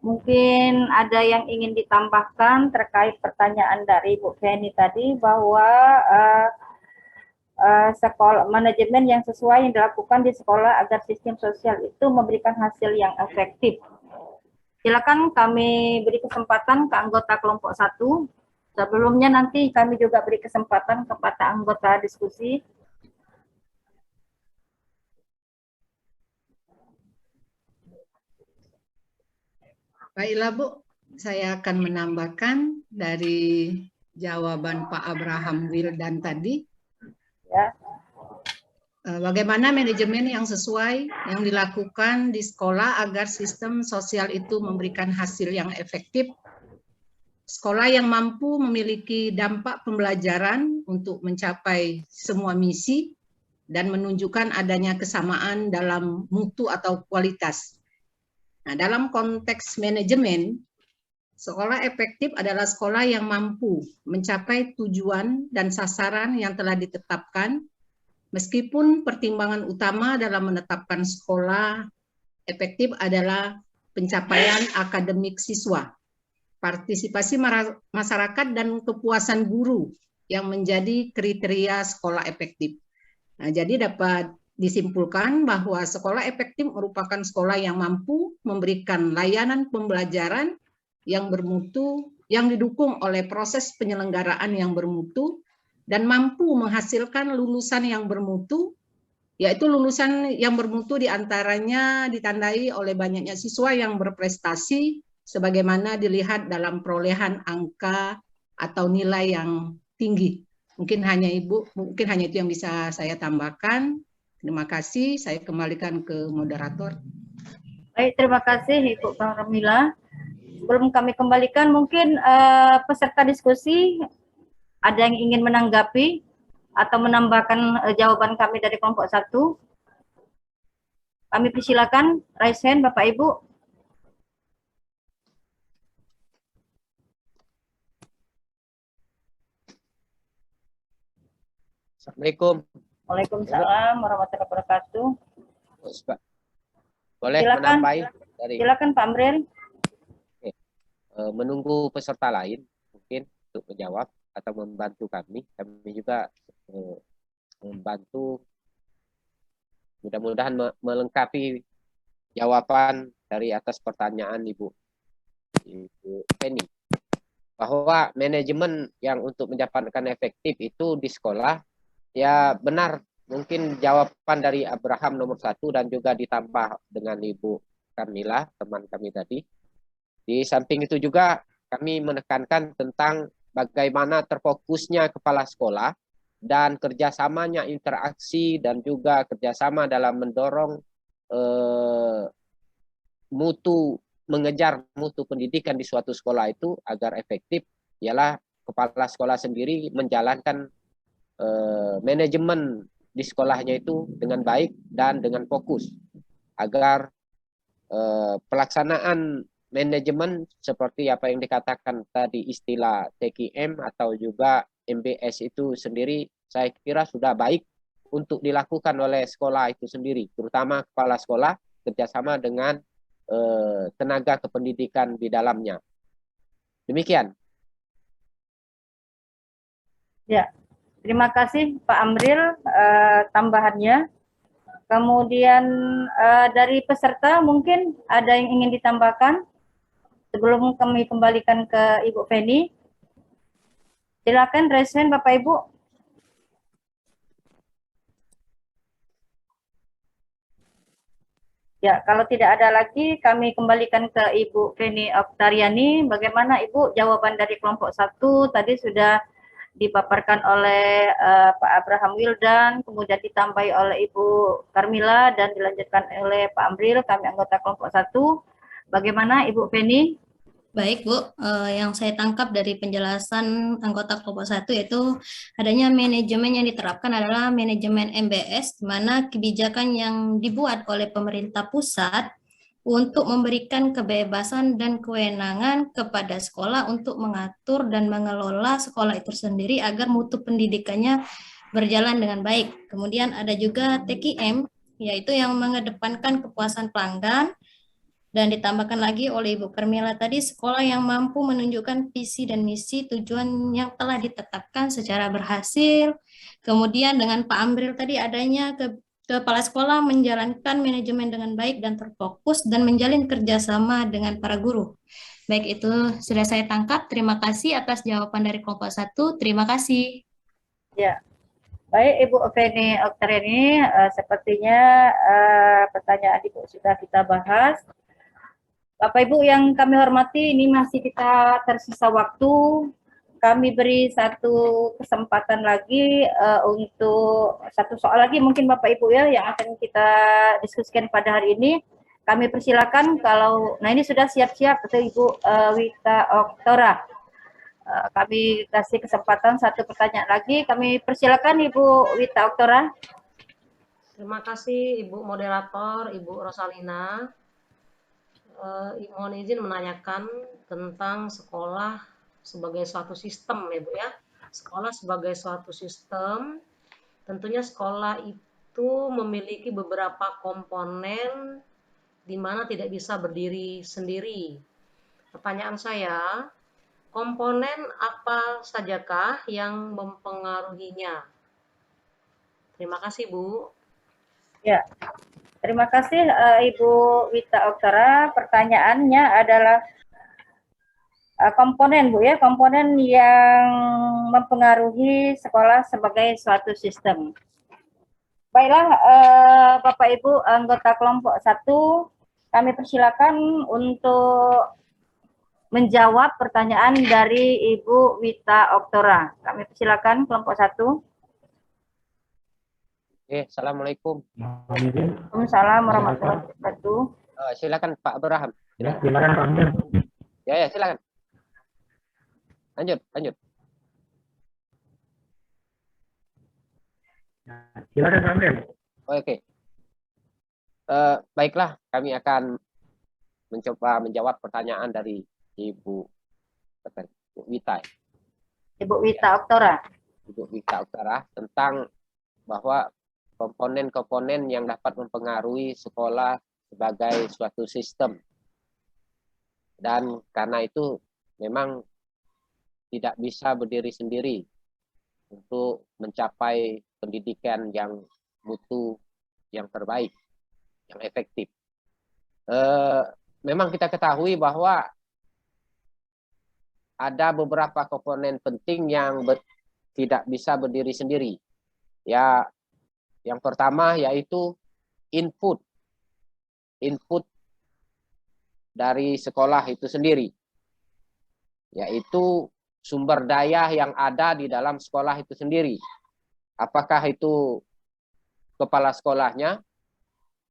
mungkin ada yang ingin ditambahkan terkait pertanyaan dari Ibu Feni tadi, bahwa sekolah manajemen yang sesuai yang dilakukan di sekolah agar sistem sosial itu memberikan hasil yang efektif. Silakan kami beri kesempatan ke anggota kelompok 1. Sebelumnya nanti kami juga beri kesempatan kepada anggota diskusi. Baiklah Bu, saya akan menambahkan dari jawaban Pak Abraham Wildan tadi. Ya. Bagaimana manajemen yang sesuai yang dilakukan di sekolah agar sistem sosial itu memberikan hasil yang efektif. Sekolah yang mampu memiliki dampak pembelajaran untuk mencapai semua misi dan menunjukkan adanya kesamaan dalam mutu atau kualitas. Nah, dalam konteks manajemen, sekolah efektif adalah sekolah yang mampu mencapai tujuan dan sasaran yang telah ditetapkan, meskipun pertimbangan utama dalam menetapkan sekolah efektif adalah pencapaian akademik siswa, partisipasi masyarakat, dan kepuasan guru yang menjadi kriteria sekolah efektif. Nah, jadi dapat disimpulkan bahwa sekolah efektif merupakan sekolah yang mampu memberikan layanan pembelajaran yang bermutu, yang didukung oleh proses penyelenggaraan yang bermutu, dan mampu menghasilkan lulusan yang bermutu, yaitu lulusan yang bermutu diantaranya ditandai oleh banyaknya siswa yang berprestasi, sebagaimana dilihat dalam perolehan angka atau nilai yang tinggi. Mungkin hanya itu yang bisa saya tambahkan. Terima kasih, saya kembalikan ke moderator. Baik, terima kasih Ibu Pramila. Sebelum kami kembalikan, mungkin peserta diskusi ada yang ingin menanggapi atau menambahkan jawaban kami dari kelompok 1. Kami persilakan, raise hand Bapak Ibu. Assalamualaikum. Waalaikumsalam warahmatullahi wabarakatuh. Boleh Silakan. menambahi dari Silakan Pak Amril. Menunggu peserta lain mungkin untuk menjawab atau membantu kami juga membantu, mudah-mudahan melengkapi jawaban dari atas pertanyaan Ibu Penny, bahwa manajemen yang untuk mendapatkan efektif itu di sekolah. Ya benar, mungkin jawaban dari Abraham nomor 1 dan juga ditambah dengan Ibu Carmila, teman kami tadi. Di samping itu juga kami menekankan tentang bagaimana terfokusnya kepala sekolah dan kerjasamanya interaksi dan juga kerjasama dalam mendorong mengejar mutu pendidikan di suatu sekolah itu agar efektif, ialah kepala sekolah sendiri menjalankan manajemen di sekolahnya itu dengan baik dan dengan fokus agar pelaksanaan manajemen seperti apa yang dikatakan tadi istilah TQM atau juga MBS itu sendiri saya kira sudah baik untuk dilakukan oleh sekolah itu sendiri, terutama kepala sekolah kerjasama dengan tenaga kependidikan di dalamnya. Demikian. Ya, terima kasih Pak Amril tambahannya. Kemudian dari peserta mungkin ada yang ingin ditambahkan sebelum kami kembalikan ke Ibu Feni. Silakan raise hand Bapak Ibu. Ya, kalau tidak ada lagi, kami kembalikan ke Ibu Feni Oktariani. Bagaimana Ibu jawaban dari kelompok 1 tadi sudah dipaparkan oleh Pak Abraham Wildan, kemudian ditambahi oleh Ibu Karmila dan dilanjutkan oleh Pak Amril, kami anggota kelompok 1. Bagaimana Ibu Feni? Baik, Bu. Yang saya tangkap dari penjelasan anggota kelompok 1 yaitu adanya manajemen yang diterapkan adalah manajemen MBS, di mana kebijakan yang dibuat oleh pemerintah pusat untuk memberikan kebebasan dan kewenangan kepada sekolah untuk mengatur dan mengelola sekolah itu sendiri agar mutu pendidikannya berjalan dengan baik. Kemudian ada juga TKM, yaitu yang mengedepankan kepuasan pelanggan. Dan ditambahkan lagi oleh Ibu Karmila tadi, sekolah yang mampu menunjukkan visi dan misi tujuan yang telah ditetapkan secara berhasil. Kemudian dengan Pak Amril tadi adanya kepala sekolah menjalankan manajemen dengan baik dan terfokus dan menjalin kerjasama dengan para guru. Baik, itu sudah saya tangkap. Terima kasih atas jawaban dari kelompok 1. Terima kasih. Ya, baik Ibu Feni Oktariani, sepertinya pertanyaan Ibu sudah kita bahas. Bapak Ibu yang kami hormati, ini masih kita tersisa waktu. Kami beri satu kesempatan lagi untuk satu soal lagi mungkin Bapak Ibu ya yang akan kita diskusikan pada hari ini. Kami persilakan kalau, nah ini sudah siap-siap betul Ibu Wita Oktora. Kami kasih kesempatan satu pertanyaan lagi. Kami persilakan Ibu Wita Oktora. Terima kasih Ibu Moderator, Ibu Rosalina. Mohon izin menanyakan tentang sekolah sebagai suatu sistem ya Bu ya. Sekolah sebagai suatu sistem, tentunya sekolah itu memiliki beberapa komponen di mana tidak bisa berdiri sendiri. Pertanyaan saya, komponen apa sajakah yang mempengaruhinya? Terima kasih Bu. Ya. Terima kasih Ibu Wita Oktara. Pertanyaannya adalah komponen Bu ya, komponen yang mempengaruhi sekolah sebagai suatu sistem. Baiklah Bapak Ibu anggota kelompok 1, kami persilakan untuk menjawab pertanyaan dari Ibu Wita Oktora. Kami persilakan kelompok 1. Assalamualaikum. Waalaikumsalam warahmatullahi wabarakatuh. Silakan Pak Abraham. Ya, silakan Pak Amril. Ya, silakan. Lanjut. Silakan Pak Amril. Oke. Baiklah, kami akan mencoba menjawab pertanyaan dari Ibu Wita. Ibu Wita Oktora. Ibu Wita Oktora tentang bahwa komponen-komponen yang dapat mempengaruhi sekolah sebagai suatu sistem. Dan karena itu memang tidak bisa berdiri sendiri untuk mencapai pendidikan yang mutu yang terbaik, yang efektif. Memang kita ketahui bahwa ada beberapa komponen penting yang tidak bisa berdiri sendiri. Ya, yang pertama yaitu input dari sekolah itu sendiri, yaitu sumber daya yang ada di dalam sekolah itu sendiri. Apakah itu kepala sekolahnya,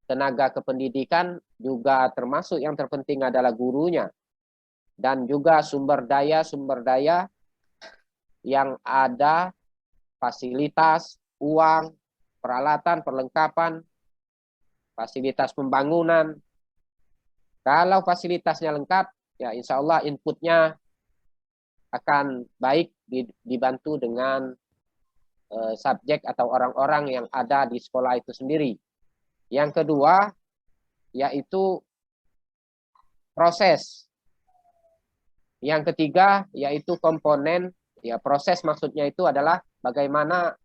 tenaga kependidikan, juga termasuk yang terpenting adalah gurunya, dan juga sumber daya yang ada, fasilitas, uang, peralatan, perlengkapan, fasilitas pembangunan. Kalau fasilitasnya lengkap, ya insya Allah inputnya akan baik dibantu dengan subjek atau orang-orang yang ada di sekolah itu sendiri. Yang kedua, yaitu proses. Yang ketiga, yaitu komponen, ya proses maksudnya itu adalah bagaimana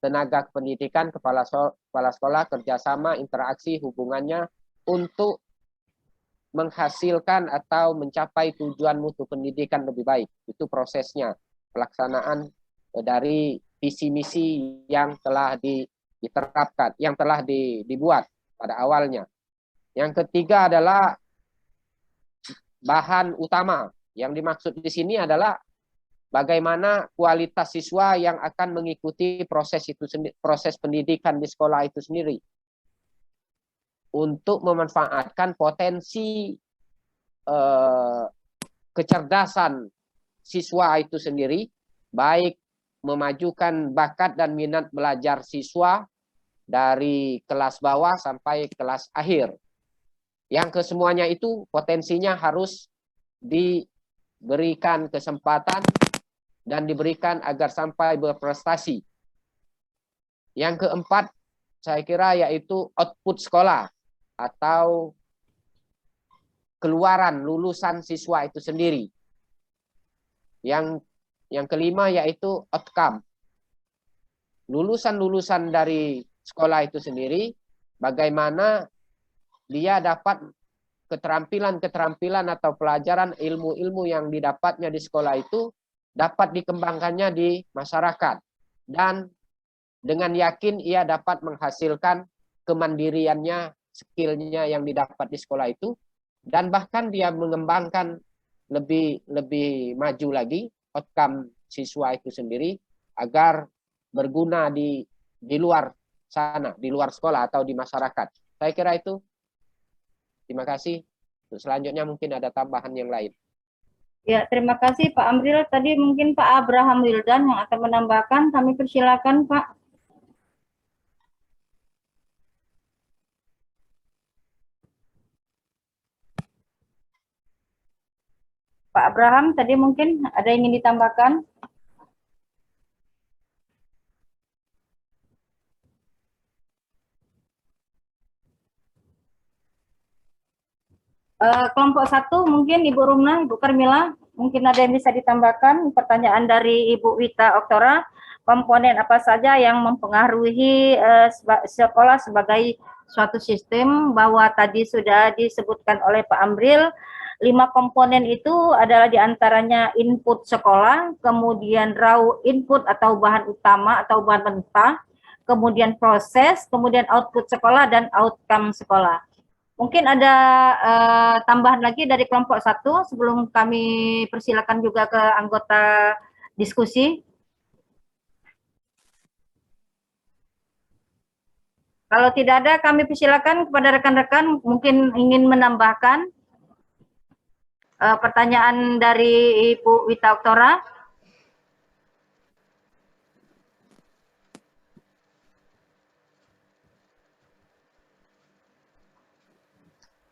tenaga pendidikan, kepala sekolah kerjasama, interaksi, hubungannya untuk menghasilkan atau mencapai tujuan mutu pendidikan lebih baik. Itu prosesnya, pelaksanaan dari visi misi yang telah diterapkan, yang telah dibuat pada awalnya. Yang ketiga adalah bahan utama. Yang dimaksud di sini adalah bagaimana kualitas siswa yang akan mengikuti proses pendidikan di sekolah itu sendiri, untuk memanfaatkan potensi kecerdasan siswa itu sendiri, baik memajukan bakat dan minat belajar siswa dari kelas bawah sampai kelas akhir. Yang kesemuanya itu potensinya harus diberikan kesempatan dan diberikan agar sampai berprestasi. Yang keempat, saya kira yaitu output sekolah atau keluaran lulusan siswa itu sendiri. Yang kelima yaitu outcome. Lulusan-lulusan dari sekolah itu sendiri, bagaimana dia dapat keterampilan-keterampilan atau pelajaran ilmu-ilmu yang didapatnya di sekolah itu dapat dikembangkannya di masyarakat. Dan dengan yakin ia dapat menghasilkan kemandiriannya, skillnya yang didapat di sekolah itu, dan bahkan dia mengembangkan lebih maju lagi outcome siswa itu sendiri agar berguna di luar sana, di luar sekolah atau di masyarakat. Saya kira itu. Terima kasih. Selanjutnya mungkin ada tambahan yang lain. Ya, terima kasih Pak Amril. Tadi mungkin Pak Abraham Wildan yang akan menambahkan. Kami persilakan Pak. Pak Abraham, tadi mungkin ada yang ingin ditambahkan? Kelompok 1 mungkin Ibu Rumna, Ibu Karmila, mungkin ada yang bisa ditambahkan. Pertanyaan dari Ibu Wita Oktora, komponen apa saja yang mempengaruhi sekolah sebagai suatu sistem, bahwa tadi sudah disebutkan oleh Pak Amril, 5 komponen itu adalah diantaranya input sekolah, kemudian raw input atau bahan utama atau bahan mentah, kemudian proses, kemudian output sekolah, dan outcome sekolah. Mungkin ada tambahan lagi dari kelompok 1 sebelum kami persilakan juga ke anggota diskusi. Kalau tidak ada, kami persilakan kepada rekan-rekan mungkin ingin menambahkan pertanyaan dari Ibu Wita Oktora.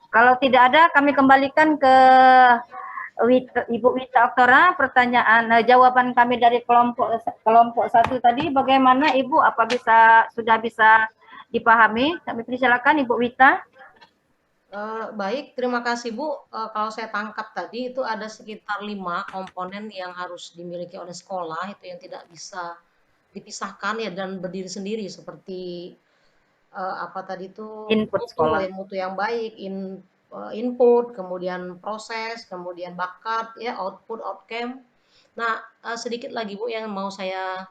Kalau tidak ada, kami kembalikan ke Ibu Wita Oktora. Jawaban kami dari kelompok 1 tadi, bagaimana Ibu? Apa sudah bisa dipahami? Kami persilakan Ibu Wita. Baik, terima kasih Bu. Kalau saya tangkap tadi itu ada sekitar 5 komponen yang harus dimiliki oleh sekolah, itu yang tidak bisa dipisahkan ya dan berdiri sendiri, seperti apa tadi itu input sekolah, mutu yang baik, input, kemudian proses, kemudian bakat, ya output, outcome. Nah, sedikit lagi Bu yang mau saya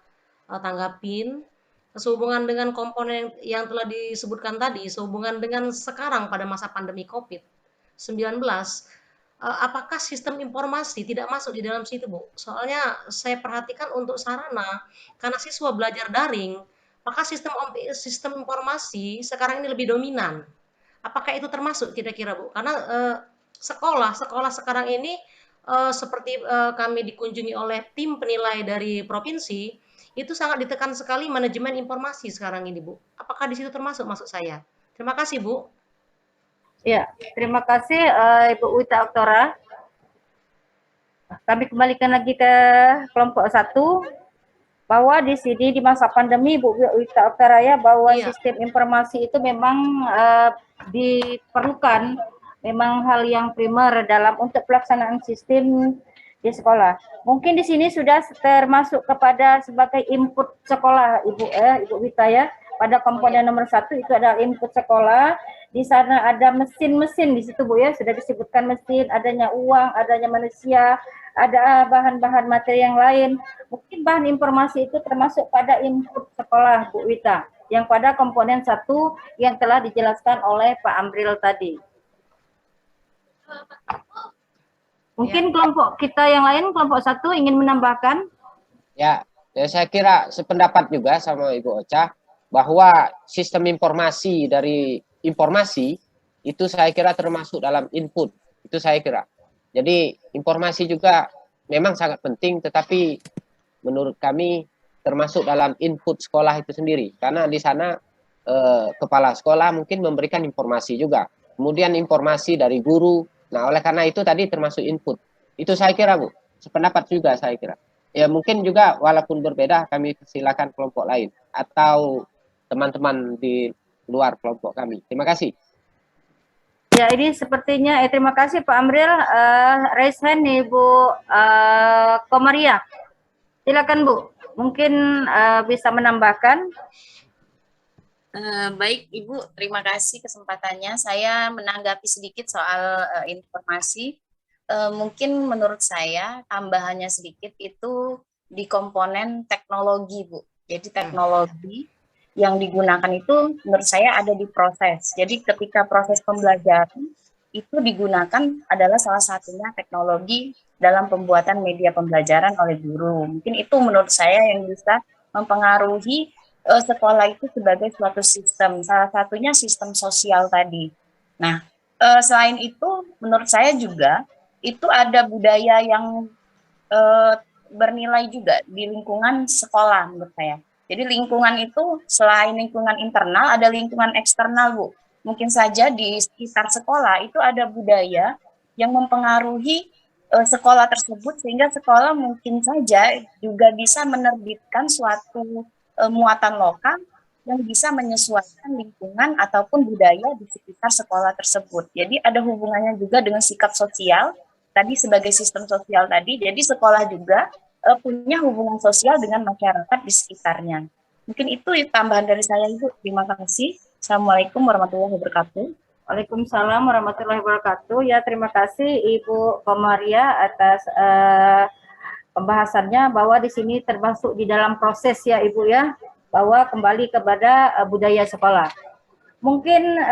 tanggapin, sehubungan dengan komponen yang telah disebutkan tadi, sehubungan dengan sekarang pada masa pandemi COVID-19, apakah sistem informasi tidak masuk di dalam situ Bu? Soalnya saya perhatikan untuk sarana, karena siswa belajar daring, maka sistem informasi sekarang ini lebih dominan. Apakah itu termasuk kira-kira Bu? Karena sekolah sekarang ini seperti kami dikunjungi oleh tim penilai dari provinsi, itu sangat ditekan sekali manajemen informasi sekarang ini Bu. Apakah di situ termasuk maksud saya? Terima kasih Bu. Ya, terima kasih Ibu Wita Oktora. Kami kembalikan lagi ke kelompok 1. Bahwa di sini di masa pandemi, Bu Wita Oktora, ya, bahwa sistem informasi itu memang diperlukan, memang hal yang primer dalam untuk pelaksanaan sistem di sekolah. Mungkin di sini sudah termasuk kepada sebagai input sekolah, Ibu Wita ya. Pada komponen nomor 1 itu adalah input sekolah. Di sana ada mesin-mesin di situ Bu ya, sudah disebutkan mesin, adanya uang, adanya manusia, ada bahan-bahan materi yang lain. Mungkin bahan informasi itu termasuk pada input sekolah Bu Wita, yang pada komponen 1 yang telah dijelaskan oleh Pak Amril tadi. Mungkin kelompok kita yang lain, kelompok 1 ingin menambahkan? Ya, saya kira sependapat juga sama Ibu Ocha, bahwa sistem informasi dari informasi itu saya kira termasuk dalam input, itu saya kira. Jadi informasi juga memang sangat penting, tetapi menurut kami termasuk dalam input sekolah itu sendiri, karena di sana kepala sekolah mungkin memberikan informasi juga, kemudian informasi dari guru. Nah, oleh karena itu tadi termasuk input. Itu saya kira, Bu. Sependapat juga saya kira. Ya, mungkin juga walaupun berbeda, kami persilakan kelompok lain atau teman-teman di luar kelompok kami. Terima kasih. Ya, ini sepertinya, terima kasih Pak Amril. Raise hand Ibu Komaria. Silakan Bu. Mungkin bisa menambahkan. Baik Ibu, terima kasih kesempatannya. Saya menanggapi sedikit soal informasi. Mungkin menurut saya tambahannya sedikit itu di komponen teknologi Bu. Jadi teknologi yang digunakan itu menurut saya ada di proses. Jadi ketika proses pembelajaran itu digunakan adalah salah satunya teknologi dalam pembuatan media pembelajaran oleh guru. Mungkin itu menurut saya yang bisa mempengaruhi sekolah itu sebagai suatu sistem, salah satunya sistem sosial tadi. Nah, selain itu, menurut saya juga itu ada budaya yang bernilai juga di lingkungan sekolah menurut saya. Jadi lingkungan itu selain lingkungan internal, ada lingkungan eksternal, Bu. Mungkin saja di sekitar sekolah itu ada budaya yang mempengaruhi sekolah tersebut, sehingga sekolah mungkin saja juga bisa menerbitkan suatu muatan lokal yang bisa menyesuaikan lingkungan ataupun budaya di sekitar sekolah tersebut. Jadi ada hubungannya juga dengan sikap sosial, tadi sebagai sistem sosial tadi, jadi sekolah juga punya hubungan sosial dengan masyarakat di sekitarnya. Mungkin itu tambahan dari saya, Ibu. Terima kasih. Assalamualaikum warahmatullahi wabarakatuh. Waalaikumsalam warahmatullahi wabarakatuh. Ya, terima kasih Ibu Komaria atas pembahasannya, bahwa di sini termasuk di dalam proses ya Ibu ya, bahwa kembali kepada budaya sekolah. Mungkin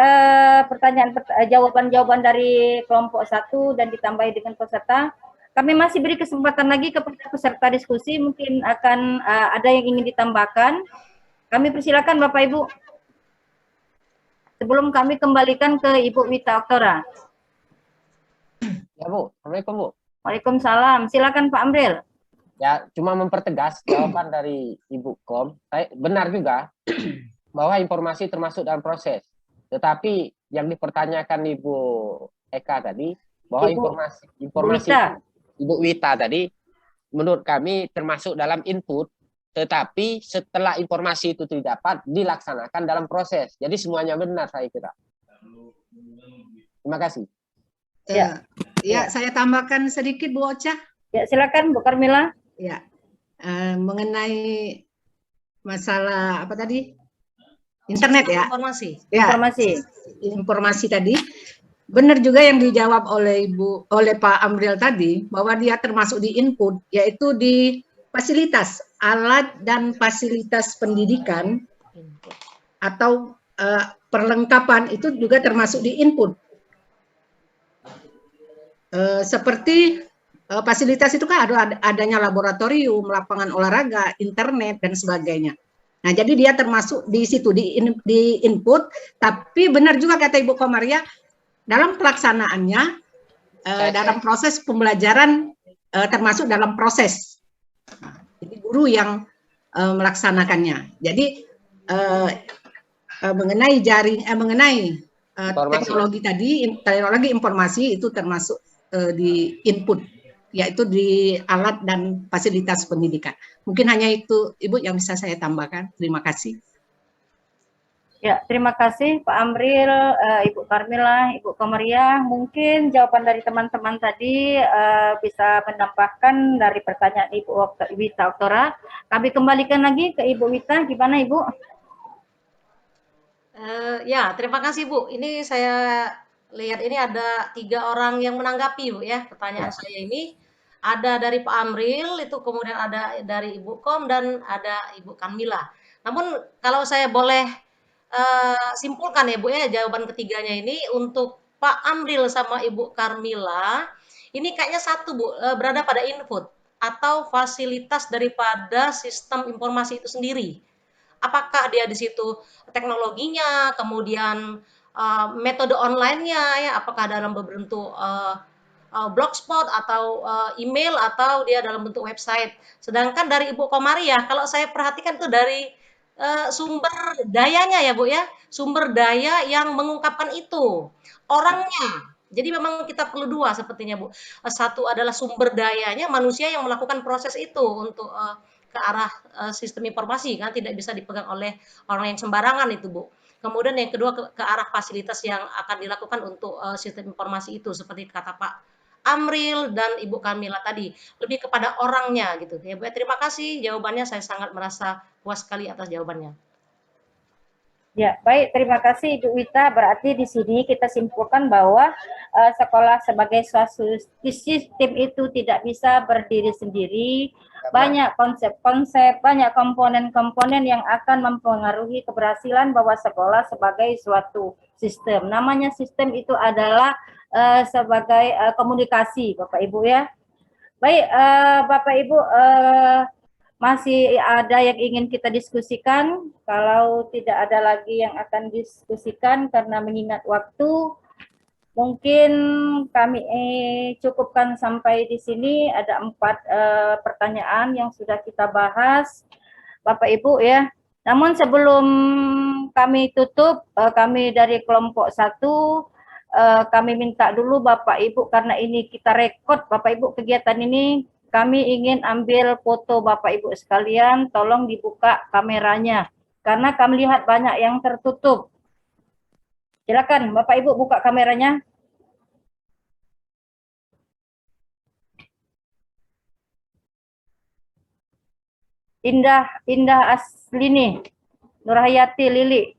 jawaban-jawaban dari kelompok 1 dan ditambahi dengan peserta. Kami masih beri kesempatan lagi kepada peserta diskusi, mungkin akan ada yang ingin ditambahkan. Kami persilakan Bapak Ibu. Sebelum kami kembalikan ke Ibu Wita Oktora. Ya Bu, Assalamualaikum Bu. Waalaikumsalam. Silakan Pak Amril. Ya, cuma mempertegas jawaban dari Ibu Kom. Benar juga bahwa informasi termasuk dalam proses. Tetapi yang dipertanyakan Ibu Eka tadi, bahwa informasi Ibu Wita tadi, menurut kami termasuk dalam input, tetapi setelah informasi itu didapat, dilaksanakan dalam proses. Jadi semuanya benar saya kira. Terima kasih. Ya, saya tambahkan sedikit Bu Ocha. Ya, silakan Bu Karmila. Ya, mengenai masalah apa tadi? Internet ya. Informasi. Ya, informasi tadi. Benar juga yang dijawab oleh Pak Amril tadi, bahwa dia termasuk di input, yaitu di fasilitas, alat dan fasilitas pendidikan atau perlengkapan itu juga termasuk di input. Seperti fasilitas itu kan adanya laboratorium, lapangan olahraga, internet dan sebagainya. Nah, jadi dia termasuk di situ di input, tapi benar juga kata Ibu Komaria, dalam pelaksanaannya dalam proses pembelajaran termasuk dalam proses. Nah, jadi guru yang melaksanakannya. Jadi mengenai teknologi tadi, teknologi informasi itu termasuk di input, yaitu di alat dan fasilitas pendidikan. Mungkin hanya itu Ibu yang bisa saya tambahkan. Terima kasih. Ya, terima kasih Pak Amril, Ibu Karmila, Ibu Komariah. Mungkin jawaban dari teman-teman tadi bisa menambahkan dari pertanyaan Ibu Wita Oktora. Kami kembalikan lagi ke Ibu Wita, gimana Ibu? Ya, terima kasih Bu. Ini saya lihat ini ada 3 orang yang menanggapi Bu ya, pertanyaan saya ini. Ada dari Pak Amril, itu kemudian ada dari Ibu Kom dan ada Ibu Kamila. Namun kalau saya boleh simpulkan ya Bu ya, jawaban ketiganya ini untuk Pak Amril sama Ibu Karmila, ini kayaknya satu Bu, berada pada input atau fasilitas daripada sistem informasi itu sendiri. Apakah dia di situ teknologinya, kemudian metode online-nya ya, apakah dalam bentuk blogspot atau email atau dia dalam bentuk website. Sedangkan dari Ibu Komariah, kalau saya perhatikan itu dari sumber dayanya ya Bu ya, sumber daya yang mengungkapkan itu, orangnya. Jadi memang kita perlu 2 sepertinya Bu. Satu adalah sumber dayanya, manusia yang melakukan proses itu untuk ke arah sistem informasi kan tidak bisa dipegang oleh orang yang sembarangan itu Bu. Kemudian yang kedua ke arah fasilitas yang akan dilakukan untuk sistem informasi itu seperti kata Pak Amril dan Ibu Kamila tadi, lebih kepada orangnya gitu. Ya Bu, terima kasih jawabannya, saya sangat merasa puas sekali atas jawabannya. Ya, baik, terima kasih Ibu Wita. Berarti di sini kita simpulkan bahwa sekolah sebagai suatu sistem itu tidak bisa berdiri sendiri. Banyak konsep-konsep, banyak komponen-komponen yang akan mempengaruhi keberhasilan bahwa sekolah sebagai suatu sistem. Namanya sistem itu adalah sebagai komunikasi, Bapak Ibu ya. Baik, Bapak Ibu, masih ada yang ingin kita diskusikan? Kalau tidak ada lagi yang akan diskusikan karena mengingat waktu, mungkin kami cukupkan sampai di sini. Ada 4 pertanyaan yang sudah kita bahas, Bapak Ibu ya. Namun sebelum kami tutup, kami dari kelompok 1, kami minta dulu Bapak Ibu, karena ini kita rekod Bapak Ibu kegiatan ini, kami ingin ambil foto Bapak Ibu sekalian, tolong dibuka kameranya, karena kami lihat banyak yang tertutup. Silakan Bapak Ibu buka kameranya. Indah Aslini, Nurhayati Lili.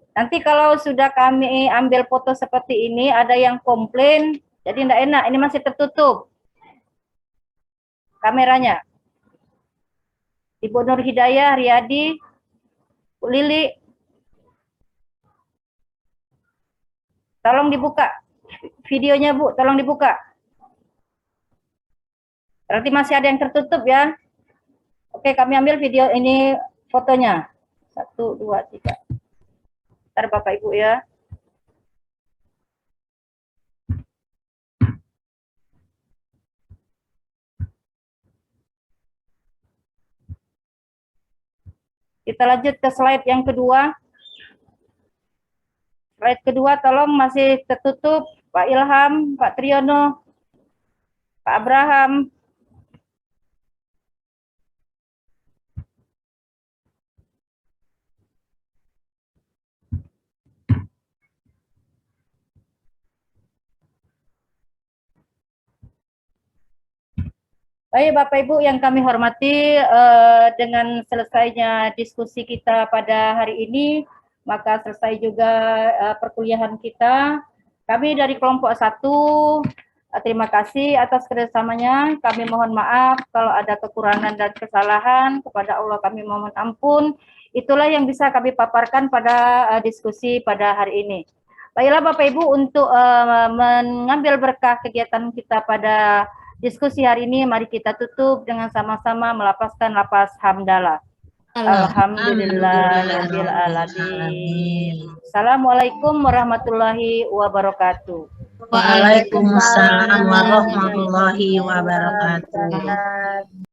Nanti kalau sudah kami ambil foto seperti ini, ada yang komplain, jadi tidak enak, ini masih tertutup kameranya. Ibu Nur Hidayah, Riyadi, Bu Lili, tolong dibuka videonya Bu, tolong dibuka. Berarti masih ada yang tertutup ya. Oke, kami ambil video ini fotonya. 1, 2, 3. Ntar Bapak Ibu ya. Kita lanjut ke slide yang kedua. Slide kedua tolong masih tertutup. Pak Ilham, Pak Triyono, Pak Abraham. Baik Bapak Ibu yang kami hormati, dengan selesainya diskusi kita pada hari ini, maka selesai juga perkuliahan kita. Kami dari kelompok 1, terima kasih atas kerjasamanya. Kami mohon maaf kalau ada kekurangan dan kesalahan, kepada Allah kami mohon ampun. Itulah yang bisa kami paparkan pada diskusi pada hari ini. Baiklah Bapak Ibu, untuk mengambil berkah kegiatan kita pada diskusi hari ini, mari kita tutup dengan sama-sama melafazkan lafaz hamdalah. Alhamdulillahirabbil alamin. Assalamualaikum warahmatullahi wabarakatuh. Waalaikumsalam warahmatullahi wabarakatuh.